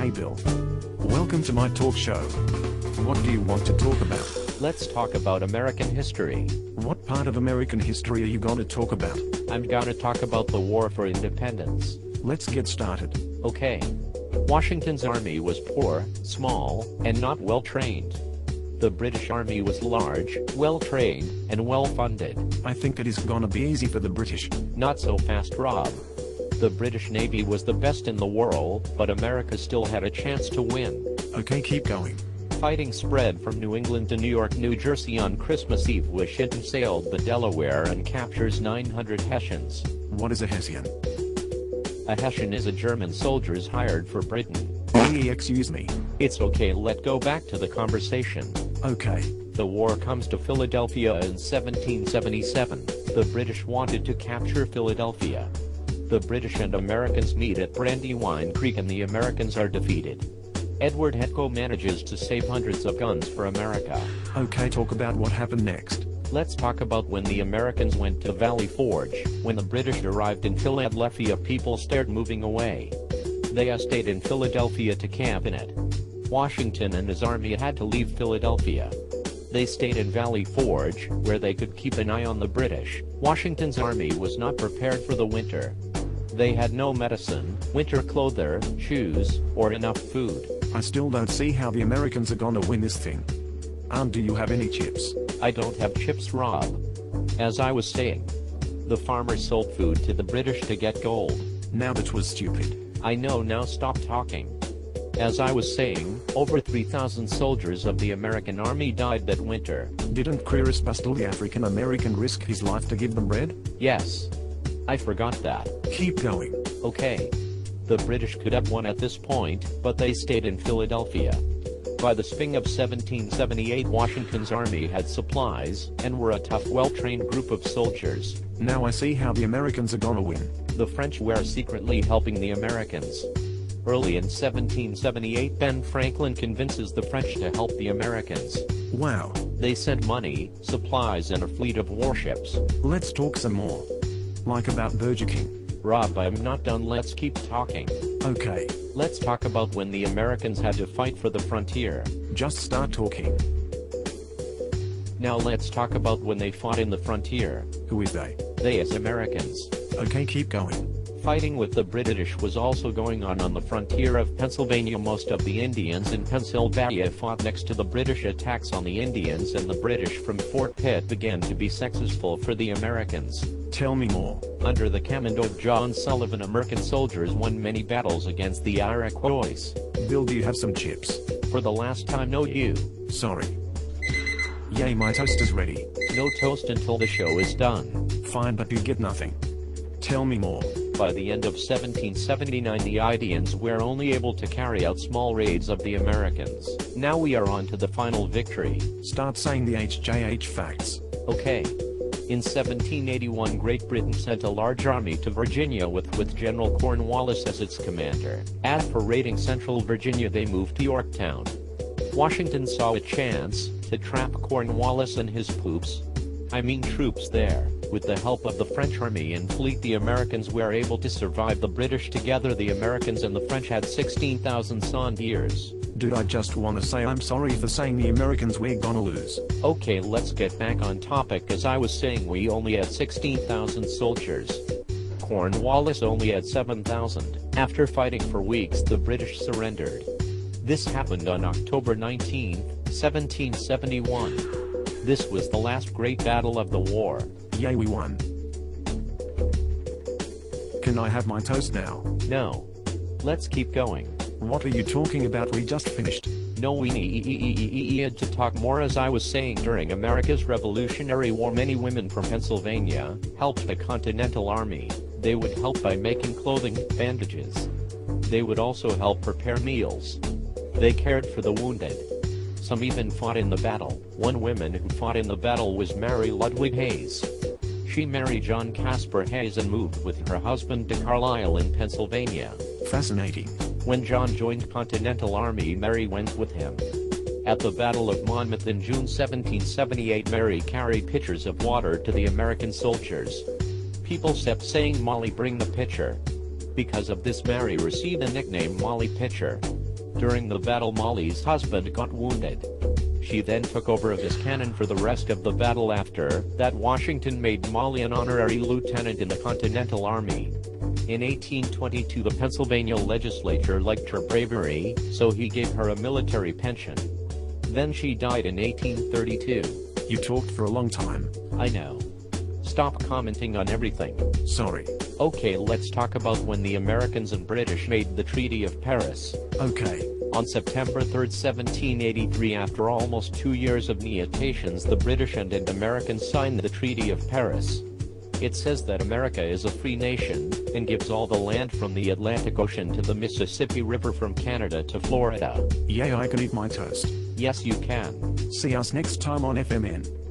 Hey Bill. Welcome to my talk show. What do you want to talk about? Let's talk about American history. What part of American history are you gonna talk about? I'm gonna talk about the War for Independence. Let's get started. Okay. Washington's army was poor, small, and not well trained. The British army was large, well trained, and well funded. I think it is gonna be easy for the British. Not so fast, Rob. The British Navy was the best in the world, but America still had a chance to win. Okay, keep going. Fighting spread from New England to New York, New Jersey on Christmas Eve. Washington sailed the Delaware and captures 900 Hessians. What is a Hessian? A Hessian is a German soldiers hired for Britain. Excuse me. It's okay, let's go back to the conversation. Okay. The war comes to Philadelphia in 1777. The British wanted to capture Philadelphia. The British and Americans meet at Brandywine Creek and the Americans are defeated. Edward Hetco manages to save hundreds of guns for America. Okay, talk about what happened next. Let's talk about when the Americans went to Valley Forge. When the British arrived in Philadelphia, people started moving away. They stayed in Philadelphia to camp in it. Washington and his army had to leave Philadelphia. They stayed in Valley Forge, where they could keep an eye on the British. Washington's army was not prepared for the winter. They had no medicine, winter clothes, shoes, or enough food. I still don't see how the Americans are gonna win this thing. Do you have any chips? I don't have chips, Rob. As I was saying, the farmers sold food to the British to get gold. Now that was stupid. I know, now stop talking. As I was saying, over 3,000 soldiers of the American army died that winter. Didn't Crispustle the African American risk his life to give them bread? Yes. I forgot that. Keep going. Okay. The British could have won at this point, but they stayed in Philadelphia. By the spring of 1778, Washington's army had supplies, and were a tough, well-trained group of soldiers. Now I see how the Americans are gonna win. The French were secretly helping the Americans. Early in 1778, Ben Franklin convinces the French to help the Americans. Wow. They sent money, supplies, and a fleet of warships. Let's talk some more. Like about Burger King. Rob, I'm not done, let's keep talking. Okay. Let's talk about when the Americans had to fight for the frontier. Just start talking. Now let's talk about when they fought in the frontier. Who is they? They as Americans. Okay, keep going. Fighting with the British was also going on the frontier of Pennsylvania. Most of the Indians in Pennsylvania fought next to the British attacks on the Indians, and the British from Fort Pitt began to be successful for the Americans. Tell me more. Under the command of John Sullivan, American soldiers won many battles against the Iroquois. Bill, do you have some chips? For the last time, no you. Sorry. Yay, my toast is ready. No toast until the show is done. Fine, but you get nothing. Tell me more. By the end of 1779, the Indians were only able to carry out small raids of the Americans. Now we are on to the final victory. Start saying the HJH facts. Okay. In 1781, Great Britain sent a large army to Virginia with General Cornwallis as its commander. After raiding central Virginia, they moved to Yorktown. Washington saw a chance to trap Cornwallis and his troops there. With the help of the French army and fleet, the Americans were able to survive the British. Together, the Americans and the French had 16,000 soldiers. Dude, I just wanna say I'm sorry for saying the Americans were gonna lose. Okay, let's get back on topic. As I was saying, we only had 16,000 soldiers. Cornwallis only had 7,000. After fighting for weeks, the British surrendered. This happened on October 19, 1771. This was the last great battle of the war. Yay, we won. Can I have my toast now? No. Let's keep going. What are you talking about? We just finished. No, we need to talk more. As I was saying, during America's Revolutionary War, many women from Pennsylvania helped the Continental Army. They would help by making clothing, bandages. They would also help prepare meals. They cared for the wounded. Some even fought in the battle. One woman who fought in the battle was Mary Ludwig Hayes. She married John Casper Hayes and moved with her husband to Carlisle in Pennsylvania. Fascinating. When John joined Continental Army, Mary went with him. At the Battle of Monmouth in June 1778, Mary carried pitchers of water to the American soldiers. People kept saying, "Molly, bring the pitcher." Because of this, Mary received the nickname Molly Pitcher. During the battle, Molly's husband got wounded. She then took over as cannon for the rest of the battle. After that, Washington made Molly an honorary lieutenant in the Continental Army. In 1822, the Pennsylvania legislature liked her bravery, so he gave her a military pension. Then she died in 1832. You talked for a long time. I know. Stop commenting on everything. Sorry. Okay, let's talk about when the Americans and British made the Treaty of Paris. Okay. On September 3, 1783, after almost 2 years of negotiations, the British and Americans signed the Treaty of Paris. It says that America is a free nation, and gives all the land from the Atlantic Ocean to the Mississippi River, from Canada to Florida. Yeah, I can eat my toast. Yes, you can. See us next time on FMN.